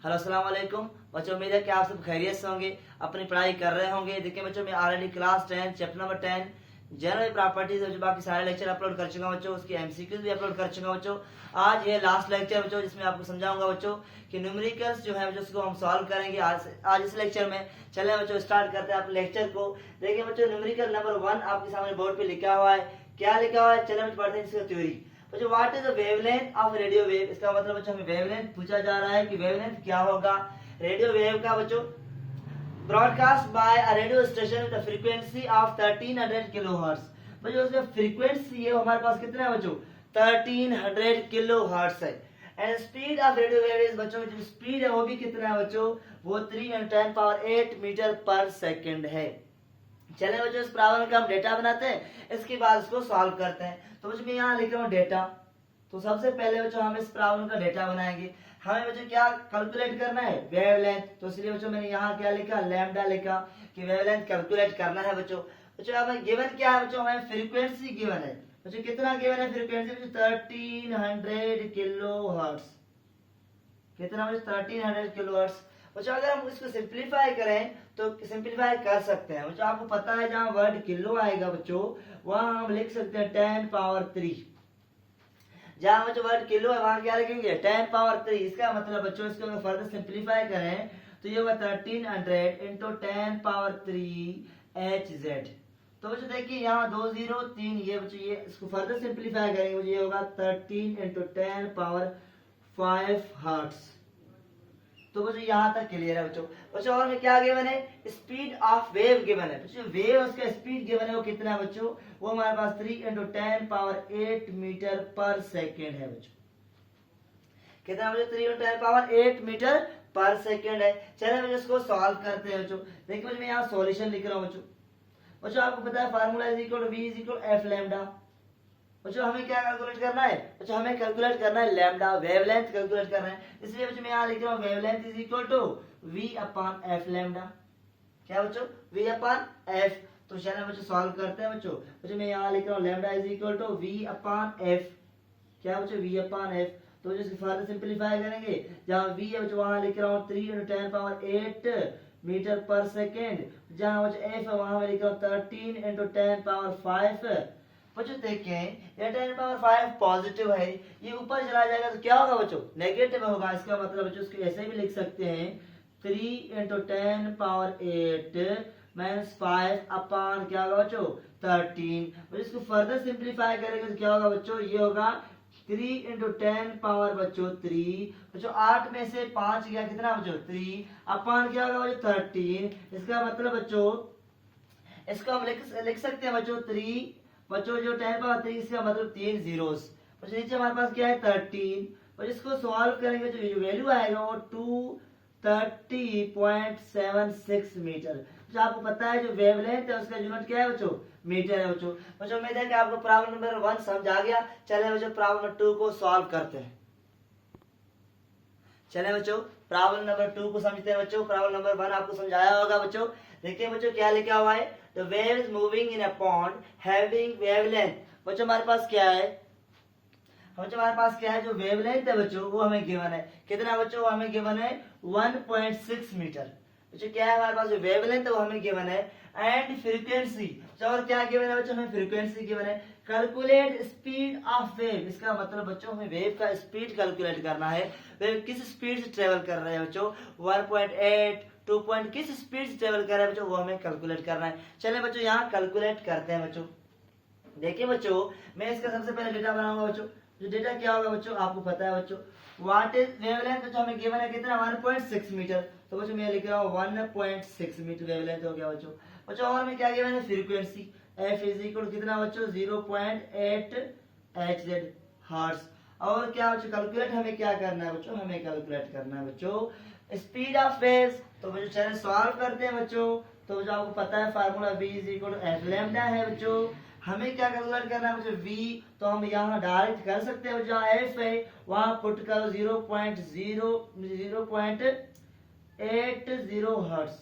Hello अस्सलाम वालेकुम बच्चों, उम्मीद है कि आप सब खैरियत से होंगे, अपनी पढ़ाई कर रहे होंगे। देखिए बच्चों, मैं already class 10 chapter number 10 general properties जो बाकी सारे लेक्चर अपलोड कर चुका हूं बच्चों, उसकी एमसीक्यूज भी अपलोड कर चुका हूं बच्चों। आज ये लास्ट लेक्चर बच्चों जिसमें आपको समझाऊंगा बच्चों कि न्यूमेरिकल्स जो है बच्चों उसको हम सॉल्व करेंगे आज इस लेक्चर में। चले बच्चों स्टार्ट करते हैं आप लेक्चर को। देखिए बच्चों, न्यूमेरिकल नंबर 1 आपके सामने बोर्ड पे लिखा हुआ है। क्या लिखा हुआ है, चले बच्चों पढ़ते हैं इसका थ्योरी। बच्चों, what is the wavelength of radio wave. इसका मतलब बच्चों हमें वेवलेंथ पूछा जा रहा है कि वेवलेंथ क्या होगा रेडियो वेव का बच्चों। Broadcast by a radio station with frequency of 1300 kilohertz. बच्चों उसमें फ्रीक्वेंसी है हमारे पास कितना है बच्चों, 1300 किलोहर्ट्ज है। And speed of radio wave is बच्चों, जो स्पीड है वो भी कितना है बच्चों, वो 3×10⁸ मीटर पर सेकंड है। चले बच्चों, इस प्रॉब्लम का हम डेटा बनाते हैं, इसके बाद इसको सॉल्व करते हैं। तो बच्चों मैं यहाँ लिख रहा हूँ डेटा। तो सबसे पहले बच्चों हम इस प्रॉब्लम का डेटा बनाएंगे। हमें बच्चों क्या कैलकुलेट करना है, वेवलेंथ। तो इसलिए बच्चों मैंने यहाँ क्या लिखा, लैम्डा लिखा कि वेवलेंथ कैलकुलेट करना है बच्चों। बच्चों हमें गिवन क्या है बच्चों, हमें फ्रीक्वेंसी गिवन है बच्चों। कितना गिवन है फ्रीक्वेंसी बच्चों, 1300 किलोहर्ट्ज। कितना बच्चों, 1300 किलोहर्ट्ज। बच्चों अगर हम इसको सिंप्लीफाई करें तो सिंप्लीफाई कर सकते हैं बच्चों। आपको पता है जहां वर्ड किलो आएगा बच्चों वहां हम लिख सकते हैं 10⁻3। जहां बच्चों वर्ड किलो है वहां क्या लिखेंगे, 10⁻3। इसका मतलब बच्चों इसको अगर फर्दर सिंप्लीफाई करें तो ये होगा 1300 इंटू 10⁻3 HZ। तो बच्चों देखिए यहाँ 203, ये बच्चों ये इसको फर्दर सिंप्लीफाई करेंगे ये होगा 13 इंटू 10⁵ हर्ट्ज। तो बच्चों यहाँ तक क्लियर है बच्चों। बच्चों और में क्या गिवन है, स्पीड ऑफ वेव गिवन है बच्चों। वेव उसका स्पीड गिवन है वो कितना है बच्चों, वो हमारे पास 3×10⁸ मीटर पर सेकेंड है बच्चों। कितना बच्चों, 3×10⁸ मीटर पर सेकेंड है। चलिए बच्चों इसको सॉल्व करते हैं बच्चों। देखिए बच्चों मैं यहाँ सॉल्यूशन लिख रहा हूँ बच्चों। बच्चों आपको पता है formula is equal to V is equal F lambda. बच्चों हमें क्या कैलकुलेट करना है बच्चों, हमें कैलकुलेट करना है लैम्डा, वेवलेंथ कैलकुलेट करना है। इसलिए बच्चों मैं यहाँ लिख रहा हूँ wavelength is equal to V/F lambda. क्या बच्चों, V/F। तो चलिए बच्चों सॉल्व करते हैं बच्चों। बच्चों मैं यहाँ लिख रहा हूँ lambda is equal to V/F। क्या बच्चों, V/F। तो इसको फर्दर सिंप्लीफाई करेंगे, जहाँ V है बच्चों वहां लिख रहा हूँ 3×10⁸ मीटर पर सेकेंड। जहाँ बच्चों F है वहां मैं लिख रहा हूँ 13 इंटू 10⁵। बच्चों देखें ये 10⁵ पॉजिटिव है, ये ऊपर चला जाएगा तो क्या होगा बच्चों, नेगेटिव होगा। इसका मतलब बच्चों इसको ऐसे भी लिख सकते हैं 3×10⁵-5 क्या होगा बच्चों, 13। और इसको फर्दर सिंप्लीफाई करेंगे तो क्या होगा बच्चों, ये होगा 3×10 बच्चों 3। बच्चों 8 में से 5 गया कितना बच्चों, 3 अपान क्या होगा बच्चों 13। इसका मतलब बच्चों इसको हम लिख सकते हैं बच्चों 3 बच्चों, जो 10⁻3 इसका मतलब 3 zeros। बच्चों नीचे हमारे पास क्या है 13। और इसको सॉल्व करेंगे तो जो वैल्यू आएगा वो 230.76 मीटर। जो आपको पता है जो वेवलेंथ है उसका यूनिट क्या है बच्चों, मीटर है बच्चों। बच्चों उम्मीद है कि आपको प्रॉब्लम नंबर 1 समझ आ गया। चले बच्चों प्रॉब्लम नंबर 2 को सॉल्व करते हैं। चले बच्चों प्रॉब्लम नंबर 2 को समझते हैं बच्चों। प्रॉब्लम नंबर 1 आपको समझाया होगा बच्चों। देखिए बच्चों क्या लिखा हुआ है, the wave is moving in a pond having wavelength. बच्चों हमारे पास क्या है, हमारे पास क्या है, जो वेवलेंथ है बच्चों वो हमें गिवन है। कितना बच्चों, वो हमें गिवन है 1.6 मीटर। बच्चों क्या है हमारे पास जो वेवलेंथ है वो हमें गिवन है। एंड फ्रीक्वेंसी, और क्या गिवन है बच्चों, हमें फ्रीक्वेंसी गिवन है। कैलकुलेट स्पीड ऑफ वेव, इसका मतलब बच्चों हमें वेव का स्पीड कैलकुलेट करना है। वेव किस स्पीड से ट्रेवल कर रहे हैं बच्चों, 1.8 2 किस स्पीड से ट्रेवल कर रहे हैं बच्चों, वो हमें कैलकुलेट करना है। चलिए बच्चों यहाँ कैलकुलेट करते हैं बच्चों। देखिए बच्चों मैं इसका सबसे पहले डेटा बनाऊंगा बच्चों। जो डेटा क्या होगा बच्चों, आपको पता है बच्चों व्हाट इज वेवलेंथ। बच्चों हमें गिवन है कितना, 1.6 मीटर। तो बच्चों मैं लिख रहा हूँ 1.6 मीटर वेवलेंथ हो गया बच्चों। बच्चों और में क्या गिवन है, फ्रीक्वेंसी F इज इक्वल कितना बच्चों, 0.8 HZ हर्ट्ज। और क्या बच्चों कैलकुलेट हमें क्या करना है बच्चों, हमें कैलकुलेट करना है बच्चों स्पीड ऑफ वेव्स। तो बच्चों चलिए सॉल्व करते हैं बच्चों। तो जो आपको पता है formula V is equal F lambda है बच्चों। हमें क्या कैलकुलेट करना है बच्चों, V। तो हम यहाँ डायरेक्ट कर सकते हैं, जहाँ F है वहां पुट करो 0.80 हर्ट्ज।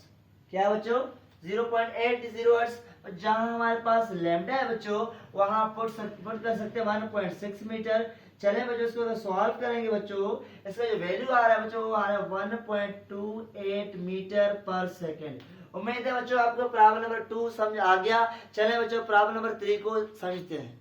क्या बच्चों, 0.80 हर्ट्ज। जहां हमारे पास लैम्डा है बच्चों वहां पुट कर सकते हैं 1.6 मीटर। चले बच्चों इसको सॉल्व करेंगे बच्चों, इसका जो वैल्यू आ रहा है बच्चों वो आ रहा है 1.28 मीटर पर सेकेंड। उम्मीद है बच्चों आपको प्रॉब्लम नंबर 2 समझ आ गया। चले बच्चों प्रॉब्लम नंबर 3 को समझते हैं।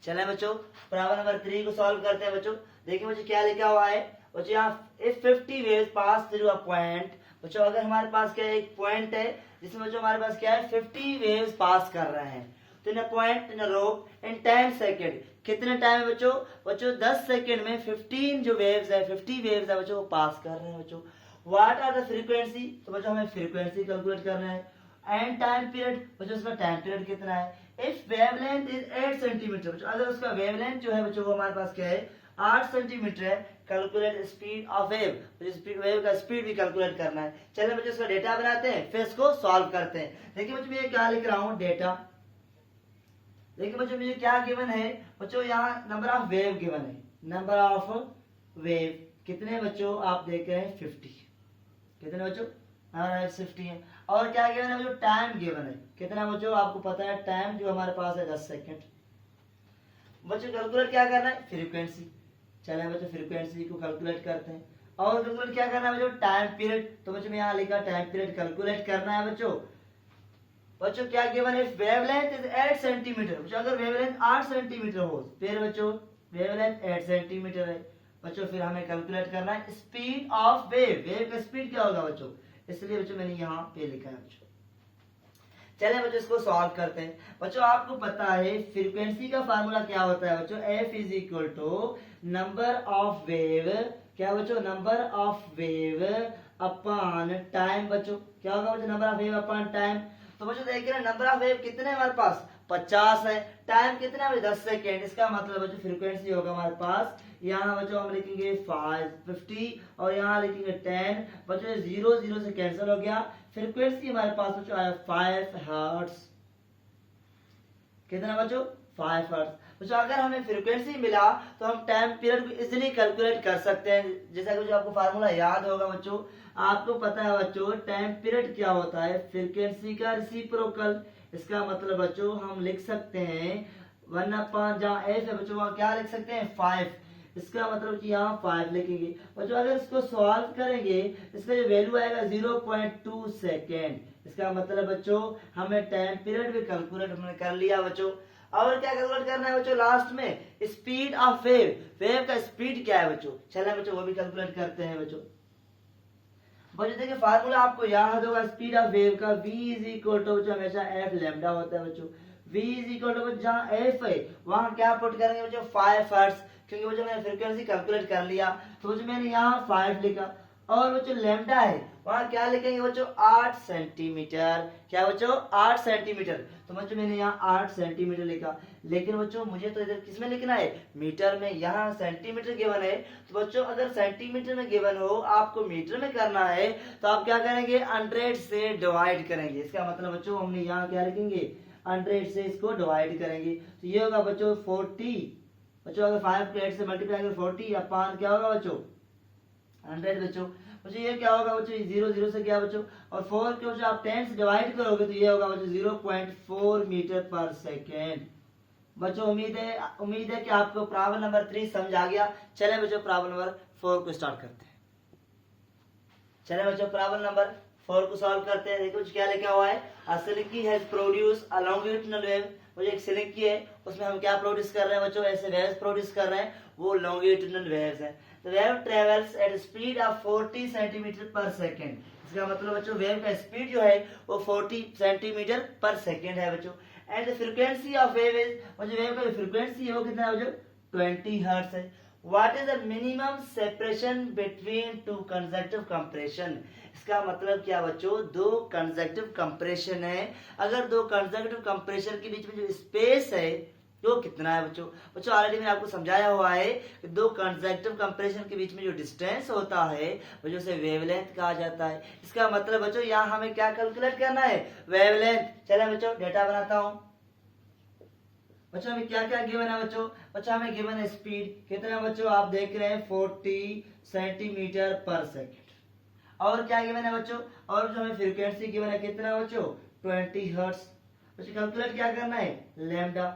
चले बच्चों प्रॉब्लम नंबर 3 को सॉल्व करते हैं बच्चों। देखिए बच्चों क्या लिखा हुआ है बच्चों, यहाँ if 50 waves pass through a point. बच्चों अगर हमारे पास क्या है, एक पॉइंट है जिसमें बच्चों हमारे पास क्या है 50 वेव्स पास कर रहे हैं, तो in point in rope in 10 second. कितने टाइम है बच्चों? बच्चों 10 सेकेंड में 15 जो वेव्स है 50 वेव्स है बच्चों वो पास कर रहे हैं बच्चों। What are the frequency? तो बच्चों हमें फ्रीक्वेंसी कैलकुलेट करना है। एंड टाइम पीरियड बच्चों उसका टाइम पीरियड कितना है। इफ वेवलेंथ इज 8 सेंटीमीटर, बच्चों अगर उसका वेवलेंथ जो है बच्चों वो हमारे पास क्या है 8 सेंटीमीटर है, calculate speed of wave, speed wave का स्पीड भी कैलकुलेट करना है। चलिए बच्चों इसका डेटा बनाते हैं फिर इसको सॉल्व करते हैं। देखिए बच्चों मैं क्या लिख रहा हूँ डेटा। देखिए बच्चों मुझे क्या गिवन है बच्चों, यहाँ नंबर ऑफ वेव गिवन है। नंबर ऑफ वेव कितने बच्चों आप देख रहे हैं 50। कितने बच्चों 50 है। और क्या गिवन है बच्चों, टाइम गिवन है। कितना बच्चों आपको पता है टाइम जो हमारे पास है 10 सेकेंड। बच्चों कैलकुलेट क्या करना है फ्रीक्वेंसी। चले बच्चों फ्रीक्वेंसी को कैलकुलेट करते हैं। और कैलकुलेट क्या करना है बच्चों टाइम पीरियड। तो बच्चों मैं यहाँ लिखा टाइम पीरियड कैलकुलेट करना है बच्चों। बच्चों क्या गिवन है वेवलेंथ इज 8 सेंटीमीटर। बच्चों अगर वेवलेंथ 8 सेंटीमीटर हो फिर बच्चों वेवलेंथ 8 सेंटीमीटर है बच्चों, फिर हमें कैलकुलेट करना है स्पीड ऑफ वेव। वेव का स्पीड क्या होगा बच्चों, इसलिए बच्चों मैंने यहाँ पे लिखा है बच्चों। चलिए बच्चों इसको सॉल्व करते हैं। बच्चों आपको पता है फ्रीक्वेंसी का फार्मूला क्या होता है बच्चों, F is equal to number of wave, क्या बच्चों number of wave upon time. बच्चों क्या होगा बच्चों number of wave upon time. तो बच्चों देखिए ना नंबर ऑफ वेव कितने हमारे पास 50 है, टाइम कितना है 10 सेकेंड। इसका मतलब बच्चों फ्रीक्वेंसी होगा हमारे पास, यहाँ बच्चों हम लिखेंगे 50 और यहाँ लिखेंगे 10। बच्चों 0 से कैंसिल हो गया। फ्रीक्वेंसी हमारे पास बच्चों आया 5 हर्ट्ज। कितना बच्चों 5 हर्ट्ज। बच्चों अगर हमें फ्रीक्वेंसी मिला तो हम टाइम पीरियड को इजीली कैलकुलेट कर सकते हैं। जैसा कि आपको फार्मूला याद होगा बच्चों, आपको पता है बच्चों टाइम पीरियड क्या होता है फ्रीक्वेंसी का रेसिप्रोकल। इसका मतलब बच्चों हम लिख सकते हैं 1/, जहाँ एफ है बच्चों वहाँ क्या लिख सकते हैं 5। इसका मतलब कि यहाँ 5 लिखेंगे बच्चों। अगर इसको सॉल्व करेंगे इसका जो वैल्यू आएगा 0.2 सेकेंड। इसका मतलब बच्चों हमें टाइम पीरियड भी कैलकुलेट हमने कर लिया बच्चों। और क्या कैलकुलेट करना है बच्चों लास्ट में स्पीड ऑफ वेव। वेव का स्पीड क्या है बच्चों, चलिए बच्चों वो भी कैलकुलेट करते हैं बच्चों। बच्चों देखिए फार्मूला आपको याद होगा स्पीड ऑफ वेव का, v इज इक्वल टू हमेशा एफ लैम्डा होता है बच्चों। v इज इक्वल टू जहाँ एफ है वहां क्या पुट करेंगे बच्चों 5 हर्ट्ज, क्योंकि बच्चों मैंने फ्रीक्वेंसी कैलकुलेट कर लिया तो बच्चों मैंने यहाँ 5 लिखा। और बच्चों लैम्डा है वहां क्या लिखेंगे बच्चों 8 सेंटीमीटर। क्या बच्चों 8 सेंटीमीटर। तो बच्चों मैंने यहाँ 8 सेंटीमीटर लिखा। लेकिन बच्चों मुझे तो इधर किसमें लिखना है मीटर में, यहाँ सेंटीमीटर गिवन है। तो बच्चों अगर सेंटीमीटर में गिवन हो आपको मीटर में करना है तो आप क्या करेंगे 100 से डिवाइड करेंगे। इसका मतलब बच्चों हमने यहाँ क्या लिखेंगे 100 से इसको डिवाइड करेंगे। तो ये होगा बच्चों 40। बच्चों अगर 5 को 8 से मल्टीप्लाई करेंगे 40 अपॉन क्या होगा बच्चों 100 बच्चों। बच्चों ये क्या होगा बच्चों 0 से क्या बच्चों, और 4 के बच्चों आप 10 से डिवाइड करोगे तो ये होगा बच्चों 0.4 मीटर पर सेकेंड। बच्चों उम्मीद है कि आपको प्रॉब्लम नंबर 3 समझ आ गया। चले बच्चों प्रॉब्लम नंबर 4 को स्टार्ट करते हैं। चले बच्चों प्रॉब्लम नंबर 4 को सॉल्व करते हैं। देखो क्या लिखा हुआ है, a slinky has produce a longitudinal wave. मुझे एक सिलिकी है उसमें हम क्या प्रोड्यूस कर रहे हैं बच्चों, ऐसे वेव्स प्रोड्यूस कर रहे हैं, वो लॉन्गिट्यूडिनल वेव्स हैं। The wave travels at a speed of 40 centimetre पर सेकेंड। इसका मतलब बच्चों वेव का स्पीड जो है वो 40 सेंटीमीटर पर सेकेंड है बच्चों। And frequency of wave is, बच्चों वेव का फ्रीक्वेंसी है वो कितना है बच्चों 20 हर्ट्ज है। What is the minimum separation between two consecutive compression. इसका मतलब क्या बच्चों दो कंसेक्टिव कंप्रेशन है, अगर दो कंसेक्टिव कंप्रेशन के बीच में जो स्पेस है वो कितना है बच्चों। बच्चों ऑलरेडी मैंने आपको समझाया हुआ है कि दो कंसेक्टिव कंप्रेशन के बीच में जो डिस्टेंस होता है वो जो वेवलेंथ कहा जाता है। इसका मतलब बच्चों यहाँ हमें क्या कैलकुलेट करना है वेवलेंथ। चले बच्चों डेटा बनाता हूँ। बच्चों हमें क्या क्या गिवन है बच्चों हमें गिवन है स्पीड कितना बच्चों आप देख रहे हैं 40 सेंटीमीटर पर सेकेंड। और क्या गिवन है बच्चों, और जो हमें फ्रीक्वेंसी गिवन है कितना बच्चों 20 हर्ट्ज। बच्चों कैलकुलेट क्या करना है लैम्डा।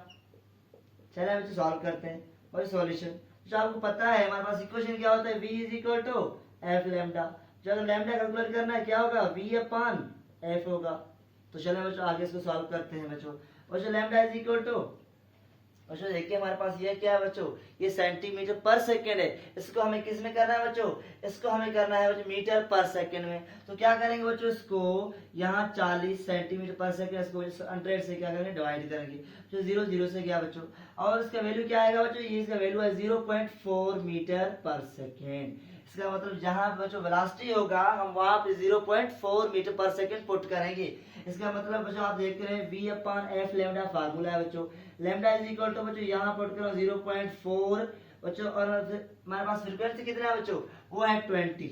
चलिए बच्चों सॉल्व करते हैं और सॉल्यूशन। जो आपको पता है हमारे पास इक्वेशन क्या होता है, v is equal to F lambda. जो अगर लेमडा कैलकुलेट करना है क्या होगा, v अपान एफ होगा। तो चलिए बच्चों आगे इसको सॉल्व करते हैं बच्चों। और जो लेमडा इज इक्वल टू, बच्चों देखिए हमारे पास ये क्या है बच्चों, ये सेंटीमीटर पर सेकेंड है। इसको हमें किस में करना है बच्चों, इसको हमें करना है बच्चों मीटर पर सेकेंड में। तो क्या करेंगे बच्चों, इसको यहाँ 40 सेंटीमीटर पर सेकेंड, इसको 100 से क्या करेंगे डिवाइड करेंगे। जो 0 0 से गया बच्चों, और इसका वैल्यू क्या आएगा बच्चों, ये इसका वैल्यू है 0.4 मीटर पर सेकेंड। इसका मतलब जहां बच्चों वेलोसिटी होगा हम वहां पे 0.4 मीटर पर सेकेंड पुट करेंगे। इसका मतलब बच्चों आप देख रहे हैं v upon F lambda formula है बच्चों। लेमडा इज इक्वल टू बच्चों यहाँ पुट करो 0.4 बच्चों, और हमारे पास फ्रीक्वेंसी कितना है बच्चों, वो है 20।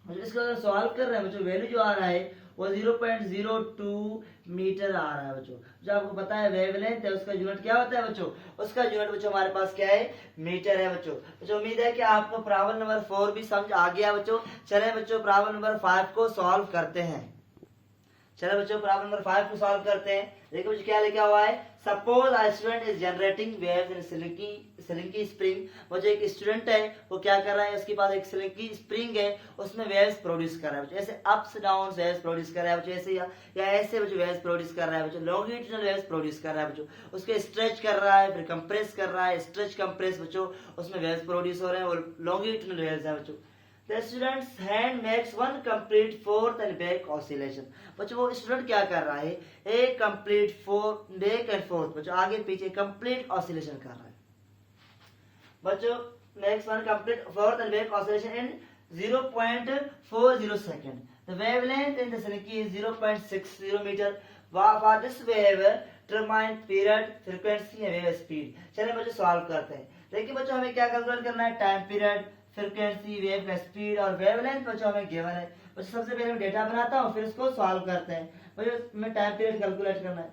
इसको अगर सॉल्व कर रहे हैं बच्चों, वैल्यू जो आ रहा है वो 0.02 मीटर आ रहा है बच्चों। जो आपको पता है वेवलेंथ है, उसका यूनिट क्या होता है बच्चों, उसका यूनिट बच्चों हमारे पास क्या है, मीटर है बच्चों। बच्चों उम्मीद है कि आपको प्रॉब्लम नंबर 4 भी समझ आ गया बच्चों। चले बच्चों प्रॉब्लम नंबर 5 को सॉल्व करते हैं। चलो बच्चों प्रॉब्लम नंबर 5 को सॉल्व करते हैं। देखो बच्चों क्या लिखा हुआ है, suppose a student is generating waves in slinky spring. वो जो एक स्टूडेंट है वो क्या कर रहा है, उसके पास एक सिलिंकी स्प्रिंग है, उसमें वेव्स प्रोड्यूस कर रहा है बच्चों। ऐसे अप्स डाउन वेव्स प्रोड्यूस कर रहा है बच्चों, ऐसे या ऐसे बच्चों वेव्स प्रोड्यूस कर रहा है बच्चों, लॉन्गिट्यूडनल वेव्स प्रोड्यूस कर रहा है बच्चों। उसके स्ट्रेच कर रहा है, फिर कंप्रेस कर रहा है, स्ट्रेच कंप्रेस बच्चों, उसमें वेव्स प्रोड्यूस हो रहे हैं और लॉन्गिट्यूडनल वेव्स है बच्चों। The student's hand makes one complete forth and back oscillation। बच्चों वो स्टूडेंट क्या कर रहा है, एक कंप्लीट बैक एंड फोर्थ बच्चों आगे पीछे कंप्लीट ऑसिलेशन कर रहा है बच्चों। makes one complete forth and back oscillation in 0.40 second। The wavelength in the silicon is 0.60 meter। For this wave determine period, frequency and wave speed। चलिए बच्चों solve करते हैं। देखिए बच्चों हमें क्या कैलकुलेट करना है, टाइम पीरियड, फ्रीक्वेंसी, वेव का स्पीड और वेवलेंथ बच्चों हमें गिवन है। बच्चों सबसे पहले मैं डेटा बनाता हूँ, फिर इसको सॉल्व करते हैं। बच्चों हमें टाइम पीरियड कैलकुलेट करना है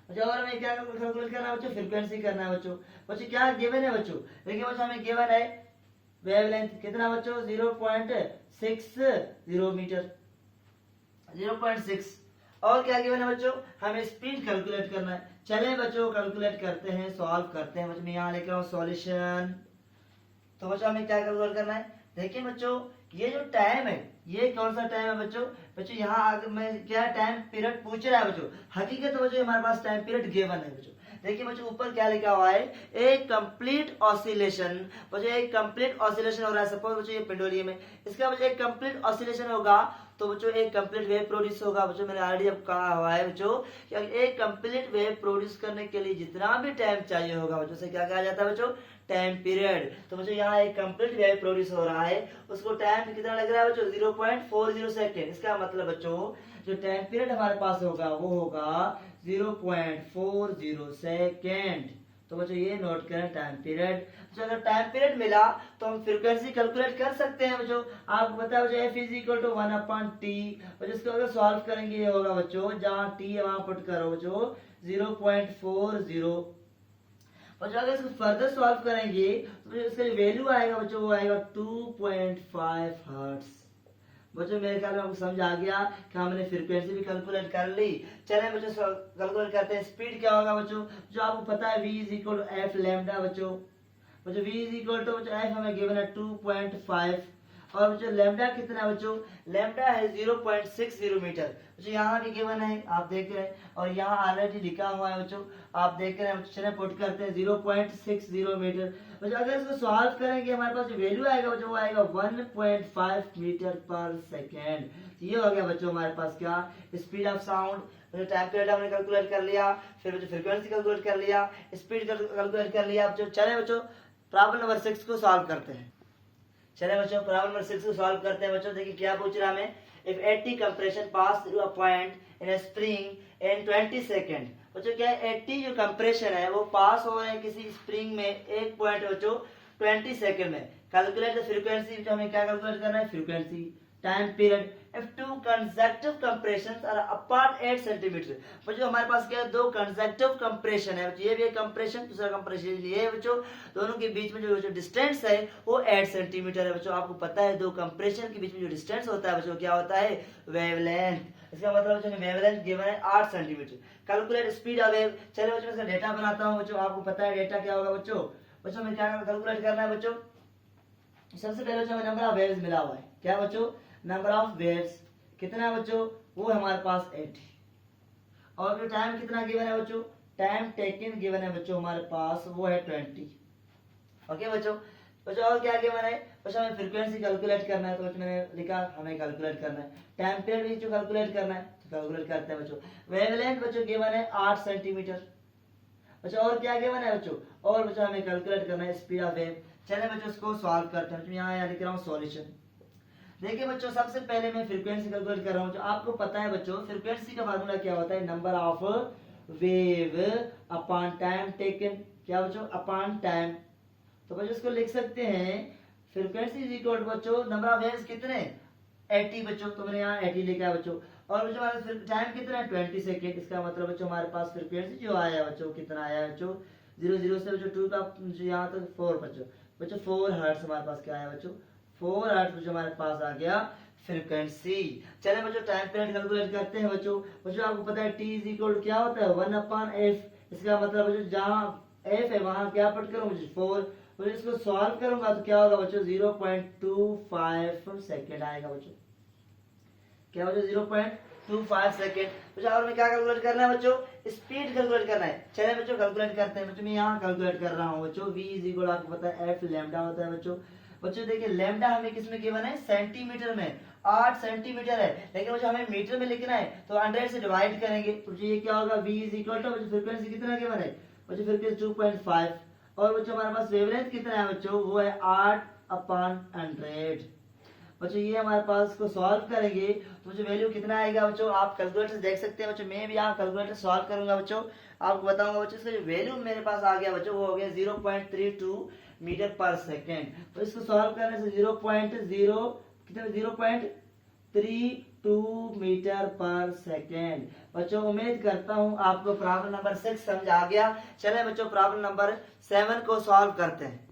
बच्चों, और हमें क्या कैलकुलेट करना है बच्चों, फ्रीक्वेंसी करना है बच्चों। बच्चों क्या गिवन है बच्चों, देखिए बच्चों हमें गिवन है वेवलेंथ कितना बच्चों, 0.60 मीटर, 0.6। और क्या गिवन है बच्चों, हमें स्पीड कैलकुलेट करना है। चले बच्चों कैलकुलेट करते हैं, सॉल्व करते हैं बच्चों। मैं यहाँ लिख रहा हूँ सॉल्यूशन। तो बच्चों हमें क्या कैलकुलेट करना है, देखिए बच्चों ये जो टाइम है ये कौन सा टाइम है बच्चों, बच्चों यहाँ आगे मैं क्या टाइम पीरियड पूछ रहा है बच्चों, हकीकत तो बच्चों हमारे पास टाइम पीरियड गिवन है बच्चों। देखिए बच्चों ऊपर क्या लिखा हुआ है, एक कंप्लीट ऑसिलेशन। बच्चों एक कंप्लीट ऑसिलेशन हो रहा है, सपोज बच्चों ये पेंडुलम है, इसका बच्चों एक कंप्लीट ऑसिलेशन होगा तो बच्चों एक कंप्लीट वेव प्रोड्यूस होगा। बच्चों मैंने ऑलरेडी अब कहा हुआ है बच्चों कि एक कंप्लीट वेव प्रोड्यूस करने के लिए जितना भी टाइम चाहिए होगा बच्चों से क्या कहा जाता है बच्चों, टाइम पीरियड। तो बच्चों यहाँ एक कंप्लीट वेव प्रोड्यूस हो रहा है, उसको टाइम कितना लग रहा है बच्चों, 0.40 सेकेंड। इसका मतलब बच्चों जो टाइम पीरियड हमारे पास होगा वो होगा 0.40 सेकेंड। तो बच्चों ये नोट करें टाइम पीरियड। तो अगर टाइम पीरियड मिला तो हम फ्रीक्वेंसी कैलकुलेट कर सकते हैं बच्चों। आपको पता है बच्चों F is equal to 1/t। और जिसको अगर सॉल्व करेंगे ये होगा बच्चों, जहाँ t है वहां पुट करो बच्चों 0.40। बच्चों अगर इसको फर्दर सॉल्व करेंगे तो इसका जो वैल्यू आएगा बच्चों वो आएगा 2.5 हर्ट्ज। बच्चों मेरे ख्याल में आपको समझ आ गया कि हमने फ्रीक्वेंसी भी कैलकुलेट कर ली। चलें बच्चों कैलकुलेट करते हैं स्पीड क्या होगा बच्चों। जो आपको पता है v is equal to F lambda बच्चों। बच्चों v इज इक्वल टू बच्चों एफ हमें गिवन है 2.5 और बच्चों लैम्डा कितना है बच्चों, लैम्डा है 0.60 मीटर। बच्चों यहाँ भी गिवन है आप देख रहे हैं, और यहाँ ऑलरेडी लिखा हुआ है बच्चों आप देख रहे हैं। चलिए पुट करते हैं 0.60 मीटर। बच्चों अगर इसको सॉल्व करेंगे हमारे पास जो वैल्यू आएगा बच्चों वो आएगा 1.5 मीटर पर सेकेंड। तो ये हो गया बच्चों हमारे पास क्या, speed of sound. Time period हमने कैलकुलेट कर लिया, फिर बच्चों फ्रीक्वेंसी कैलकुलेट कर लिया, स्पीड कैलकुलेट कर लिया बच्चों। चले बच्चों प्रॉब्लम नंबर 6 को सॉल्व करते हैं। चले बच्चों प्रॉब्लम नंबर 6 को सॉल्व करते हैं बच्चों। देखिए क्या पूछ रहा है हमें, if 80 compression pass through a point in a spring in 20 second. बच्चों क्या है 80 जो कंप्रेशन है वो पास हो रहे हैं किसी स्प्रिंग में एक पॉइंट बच्चों 20 सेकंड में। कैलकुलेट द फ्रीक्वेंसी, हमें क्या कैलकुलेट करना है, frequency. Time period if two consecutive compressions are apart 8 centimetre. बच्चों हमारे पास क्या है, दो consecutive compression है, ये भी एक compression, दूसरा compression ये है बच्चों, दोनों के बीच में जो डिस्टेंस है वो 8 सेंटीमीटर है बच्चों। आपको पता है दो कंप्रेशन के बीच में जो डिस्टेंस होता है बच्चों क्या होता है, वेवलेंथ। इसका मतलब बच्चों वेवलेंथ गिवन है 8 centimetre. Calculate speed of wave. चलिए बच्चों इसका डेटा बनाता हूँ बच्चों। आपको पता है डेटा क्या होगा बच्चों, बच्चों हमें क्या कैलकुलेट करना है बच्चों। सबसे पहले बच्चों हमें नंबर ऑफ वेव्स मिला हुआ है, क्या बच्चों, नंबर ऑफ वेव्स कितना है बच्चों, वो है हमारे पास 80। और जो टाइम कितना गिवन है बच्चों, टाइम टेकन गिवन है बच्चों हमारे पास वो है 20। ओके बच्चों। बच्चों और क्या गिवन है बच्चों, हमें फ्रीक्वेंसी कैलकुलेट करना है, तो बच्चों मैंने लिखा हमें कैलकुलेट करना है। टाइम पीरियड भी जो कैलकुलेट करना है तो कैलकुलेट करते हैं बच्चों। वेवलेंथ बच्चों गिवन है 8 सेंटीमीटर। बच्चों और क्या गिवन है बच्चों, और बच्चों हमें कैलकुलेट करना है स्पीड ऑफ वेव। चलिए बच्चों इसको सॉल्व करते हैं। यहाँ लिख रहा हूँ सॉल्यूशन। देखिए बच्चों सबसे पहले मैं फ्रीक्वेंसी कैलकुलेट कर रहा हूँ। जो आपको पता है बच्चों फ्रीक्वेंसी का फार्मूला क्या होता है, number of wave upon time taken, क्या बच्चों, अपॉन टाइम। तो बच्चों इसको लिख सकते हैं फ्रीक्वेंसी इज इक्वल टू बच्चों नंबर ऑफ वेव्स कितने 80 बच्चों, तो मैंने यहाँ 80 लिखा है बच्चों। और बच्चों हमारे टाइम कितना है 20 सेकेंड। इसका मतलब बच्चों हमारे पास फ्रीक्वेंसी जो आया है बच्चों कितना आया है बच्चों, 0 से बच्चों 2 का यहाँ तक 4 बच्चों 4 हर्ट्ज हमारे पास क्या आया बच्चों, 4 हर्ट्ज बच्चों हमारे पास आ गया फ्रीक्वेंसी। चले बच्चों टाइम पीरियड कैलकुलेट करते हैं बच्चों। बच्चों आपको पता है टी इज इक्वल क्या होता है 1/f। इसका मतलब बच्चों जहाँ f है वहां क्या पुट करूँ 4। तो इसको सॉल्व करूंगा तो क्या होगा बच्चों 0.25 सेकेंड आएगा बच्चों, क्या बच्चों 0.25 सेकेंड। बच्चों और में क्या कैलकुलेट करना है बच्चों, स्पीड कैलकुलेट करना है। चलिए बच्चों कैलकुलेट करते हैं बच्चों। मैं यहाँ कैलकुलेट कर रहा हूँ बच्चों। v इज इक्वल आपको पता है f लैम्डा होता है बच्चों। बच्चों देखिए लैम्डा हमें किस में गिवन है, सेंटीमीटर में, 8 सेंटीमीटर है। लेकिन बच्चों हमें मीटर में लिखना है तो 100 से डिवाइड करेंगे तो ये क्या होगा, v इज इक्वल टू बच्चों फ्रीक्वेंसी कितना गिवन है बच्चों, फ्रीक्वेंसी 2.5। और बच्चों हमारे पास वेवलेंथ कितना है बच्चों, वो है 8/100। बच्चों ये हमारे पास को सॉल्व करेंगे तो बच्चों वैल्यू कितना आएगा बच्चों, आप कैलकुलेटर से देख सकते हैं बच्चों। मैं भी यहाँ कैलकुलेटर सॉल्व करूंगा बच्चों, आपको बताऊंगा बच्चों। इसका जो वैल्यू मेरे पास आ गया बच्चों वो हो गया 0.32 मीटर पर सेकेंड। तो इसको सॉल्व करने से 0.32 मीटर पर सेकेंड। बच्चों उम्मीद करता हूं आपको प्रॉब्लम नंबर 6 समझ आ गया। चले बच्चों प्रॉब्लम नंबर 7 को सॉल्व करते हैं।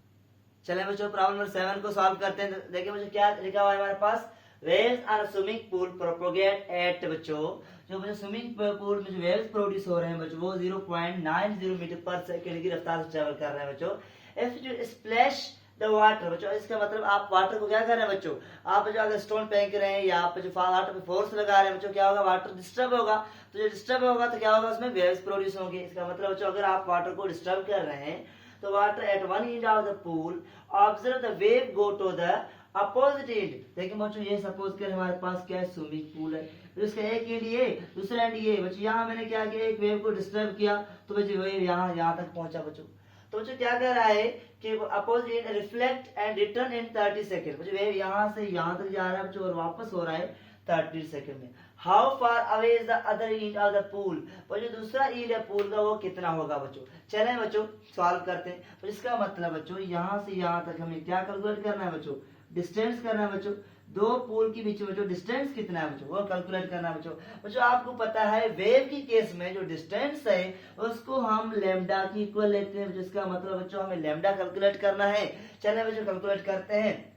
चले बच्चों प्रॉब्लम नंबर 7 को सॉल्व करते हैं। देखिए बच्चों क्या लिखा हुआ है हमारे पास, waves on swimming pool propagate at बच्चों, जो बच्चों स्विमिंग पूल में जो वेव्स प्रोड्यूस हो रहे हैं बच्चों वो 0.90 मीटर पर सेकेंड की रफ्तार से ट्रेवल कर रहे हैं बच्चों। If you splash the water बच्चों, इसका मतलब आप वाटर को क्या कर रहे हैं बच्चों, आप जो अगर स्टोन फेंक रहे हैं या आप जो वाटर पे फोर्स लगा रहे हैं बच्चों, क्या होगा, वाटर डिस्टर्ब होगा। तो जो डिस्टर्ब होगा तो क्या होगा, उसमें वेव्स प्रोड्यूस होंगे। इसका मतलब बच्चों अगर आप वाटर को डिस्टर्ब कर रहे हैं तो water at one end of the pool observe the wave go to the opposite end. देखिए बच्चों ये सपोज कर हमारे पास क्या है, स्विमिंग पूल है, तो इसका एक एंड ये दूसरा एंड ये बच्चों। यहाँ मैंने क्या किया, एक वेव को डिस्टर्ब किया तो बच्चों वेव यहाँ तक पहुंचा बच्चों। तो बच्चों क्या कर रहा है कि opposite reflect and return in 30 second. बच्चों वेव यहाँ से यहाँ तक जा रहा है बच्चों और वापस हो रहा है 30 सेकंड में। How far away is the other and of the pool, बच्चों दूसरा एंड है पूल का वो कितना होगा बच्चों। चलें बच्चों सॉल्व करते हैं। तो इसका मतलब बच्चों यहाँ से यहाँ तक हमें क्या कैलकुलेट करना है बच्चों, डिस्टेंस करना है बच्चों। दो पूल के बीच में जो डिस्टेंस कितना है बच्चों वो कैलकुलेट करना है बच्चों। बच्चों आपको पता है वेव की केस में जो डिस्टेंस है उसको हम लैम्डा की इक्वल लेते हैं, जिसका मतलब बच्चों हमें लैम्डा कैलकुलेट करना है। चलिए बच्चों कैलकुलेट करते हैं।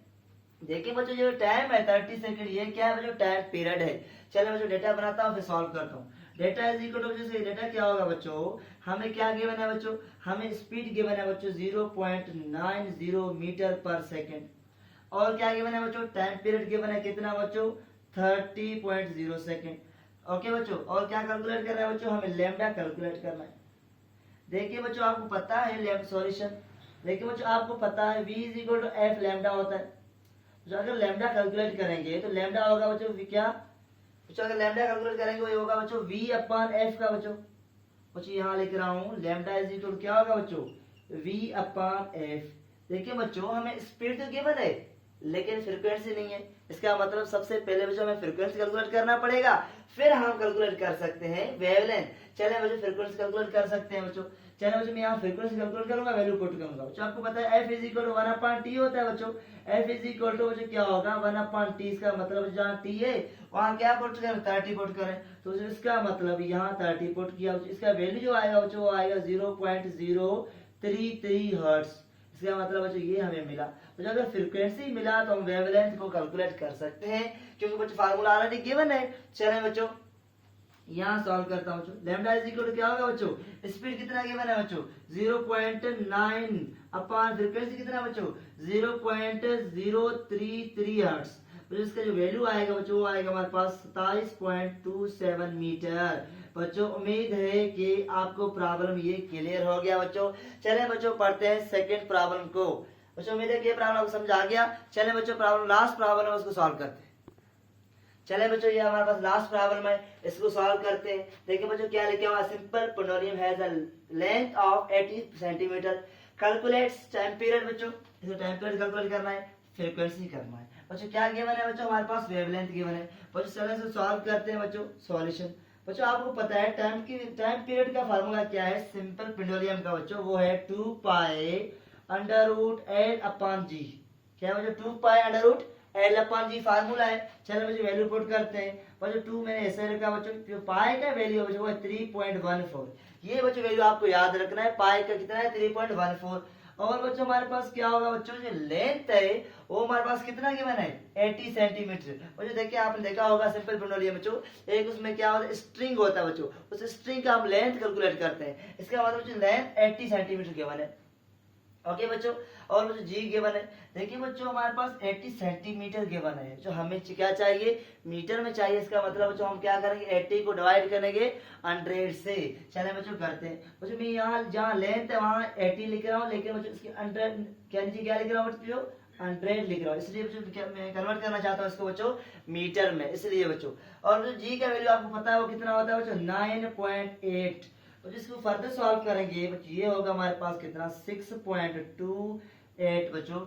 देखिए बच्चों जो टाइम है 30 सेकंड, ये क्या है बच्चों, टाइम पीरियड है। चलिए बच्चों डेटा बनाता हूँ फिर सॉल्व करता हूँ। डेटा इज इक्वल टू जैसे डेटा क्या होगा बच्चों, हमें क्या गिवन है बच्चों, हमें स्पीड गिवन है बच्चों 0.90 मीटर पर सेकेंड। और क्या गिवन है बच्चों, टाइम पीरियड गिवन है कितना बच्चों 30.0 सेकेंड। ओके बच्चों और क्या कैलकुलेट करना है बच्चों, हमें लैम्डा कैलकुलेट करना है। देखिए बच्चों आपको पता है लैम्डा सॉल्यूशन, देखिए बच्चों आपको पता है v is equal to f lambda होता है। तो अगर लैम्डा कैलकुलेट करेंगे तो लैम्डा होगा बच्चों क्या बच्चों, अगर लैम्डा कैलकुलेट करेंगे वो होगा बच्चों v/f का बच्चों। बच्चों यहाँ लिख रहा हूँ लैम्डा इज इक्वल क्या होगा बच्चों v/f। देखिए बच्चों हमें स्पीड तो गिवन है लेकिन फ्रीक्वेंसी नहीं है। इसका मतलब सबसे पहले बच्चों हमें फ्रीक्वेंसी कैलकुलेट करना पड़ेगा, फिर हम कैलकुलेट कर सकते हैं वेवलेंथ। चले बच्चों फ्रीक्वेंसी कैलकुलेट कर सकते हैं बच्चों। चलो बच्चों मैं यहाँ फ्रीक्वेंसी कैलकुलेट करूंगा, वैल्यू पुट करूंगा। बच्चों आपको पता है f is equal to 1/t होता है बच्चों। f इज इक्वल टू बच्चों क्या होगा 1/t, इसका मतलब जहाँ t है वहाँ क्या पुट करें 30 पुट करें, तो इसका मतलब यहाँ 30 पुट किया। इसका वैल्यू जो आएगा बच्चों वो आएगा 0.033 हर्ट्ज। इसका मतलब बच्चों ये हमें मिला। तो अगर फ्रीक्वेंसी मिला तो हम वेवलेंथ को कैलकुलेट कर सकते हैं, क्योंकि बच्चों फार्मूला ऑलरेडी गिवन है। चलें बच्चों यहाँ सॉल्व करता हूँ। लैम्डा इज इक्वल टू क्या होगा बच्चों, स्पीड कितना गिवन है बच्चों 0.9 अपॉन फ्रीक्वेंसी कितना बच्चों 0.033 हर्ट्ज। तो इसका जो वैल्यू आएगा बच्चों वो आएगा हमारे पास 27.27 मीटर। बच्चों उम्मीद है कि आपको प्रॉब्लम ये क्लियर हो गया बच्चों। चलें बच्चों पढ़ते हैं सेकंड प्रॉब्लम को। बच्चों उम्मीद है कि प्रॉब्लम आपको समझ आ गया। चलें बच्चों प्रॉब्लम लास्ट प्रॉब्लम है उसको सॉल्व करते हैं। चले बच्चों ये हमारे पास लास्ट प्रॉब्लम है, इसको सॉल्व करते हैं। देखिए बच्चों क्या लिखा हुआ, simple pendulum has a length of 80 centimetre, calculates time period. बच्चों इसको टाइम पीरियड कैलकुलेट करना है, फ्रीक्वेंसी करना है। बच्चों क्या गिवन है बच्चों, हमारे पास वेवलेंथ गिवन है। बच्चों चलो इसे सॉल्व करते हैं बच्चों। सॉल्यूशन बच्चों आपको पता है टाइम पीरियड का फार्मूला क्या है सिंपल पेंडुलम का बच्चों, वो है 2 pi under root L upon g. क्या है बच्चों 2 pi under root L upon g formula है। चलो बच्चों वैल्यू पुट करते हैं। बच्चों 2 मैंने ऐसे रखा बच्चों, जो पाई का वैल्यू है बच्चों वो है 3.14। ये बच्चों वैल्यू आपको याद रखना है, पाई का कितना है 3.14। और बच्चों हमारे पास क्या होगा बच्चों, जो लेंथ है वो हमारे पास कितना गिवन है 80 सेंटीमीटर। बच्चों देखिए आपने देखा होगा सिंपल पेंडुलम बच्चों, एक उसमें क्या होता है स्ट्रिंग होता है बच्चों, उस स्ट्रिंग का हम लेंथ कैलकुलेट करते हैं। इसका मतलब बच्चों लेंथ 80 सेंटीमीटर गिवन है। ओके बच्चों, और बच्चों जी गिवन है। देखिए बच्चों हमारे पास 80 सेंटीमीटर गिवन है, जो हमें क्या चाहिए मीटर में चाहिए। इसका मतलब बच्चों हम क्या करेंगे 80 को डिवाइड करेंगे 100 से। चले बच्चों करते हैं। बच्चों मैं यहाँ जहाँ लेंथ है वहाँ 80 लिख रहा हूँ, लेकिन बच्चों इसकी 100 क्या लिख रहा हूँ बच्चों 100 लिख रहा हूँ, इसलिए बच्चों मैं कन्वर्ट करना चाहता हूँ इसको बच्चों मीटर में, इसलिए बच्चों। और जो जी का वैल्यू आपको पता है वो कितना होता है बच्चों 9.8। तो जिसको फर्दर सॉल्व करेंगे बच्चों ये होगा हमारे पास कितना 6.28 बच्चों।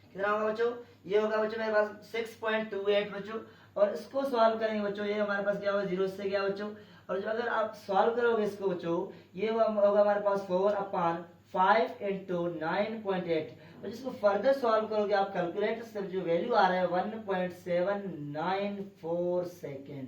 कितना होगा बच्चों, ये होगा बच्चों मेरे पास 6.28 बच्चों। और इसको सॉल्व करेंगे बच्चों, ये हमारे पास क्या होगा 0 से गया बच्चों। और जो अगर आप सॉल्व करोगे इसको बच्चों, ये होगा हमारे पास 4/5 × 9.8। और जिसको फर्दर सॉल्व करोगे आप कैलकुलेटर से जो वैल्यू आ रहा है 1.794 सेकेंड।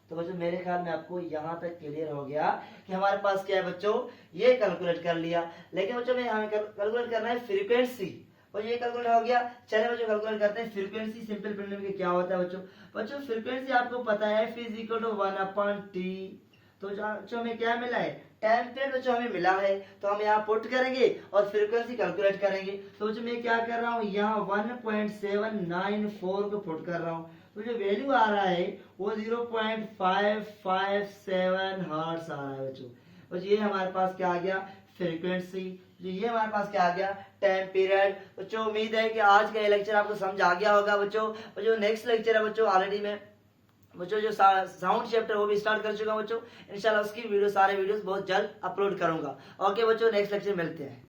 तो बच्चों मेरे ख्याल में आपको यहाँ तक क्लियर हो गया कि हमारे पास क्या है बच्चों, ये कैलकुलेट कर लिया। लेकिन बच्चों में हमें कैलकुलेट करना है फ्रीक्वेंसी, और ये कैलकुलेट हो गया। चले बच्चों कैलकुलेट करते हैं फ्रीक्वेंसी सिंपल पेंडुलम के क्या होता है बच्चों। बच्चों फ्रीक्वेंसी आपको पता है f is equal to 1/t। तो जो हमें क्या मिला है टाइम पीरियड बच्चों हमें मिला है, तो हम यहाँ पुट करेंगे और फ्रीक्वेंसी कैलकुलेट करेंगे। तो बच्चों मैं क्या कर रहा हूँ यहाँ 1.794 को पुट कर रहा हूँ। तो जो वैल्यू आ रहा है वो 0.557 हर्ट्ज आ रहा है बच्चों। बच्चों ये हमारे पास क्या आ गया फ्रीक्वेंसी, जो ये हमारे पास क्या आ गया टाइम पीरियड। बच्चों उम्मीद है कि आज का ये लेक्चर आपको समझ आ गया होगा बच्चों। जो नेक्स्ट लेक्चर है बच्चों ऑलरेडी मैं बच्चों जो साउंड चैप्टर वो भी स्टार्ट कर चुका हूं बच्चों। इंशाल्लाह उसकी वीडियो सारे वीडियोस बहुत जल्द अपलोड करूंगा। ओके बच्चों नेक्स्ट लेक्चर मिलते हैं।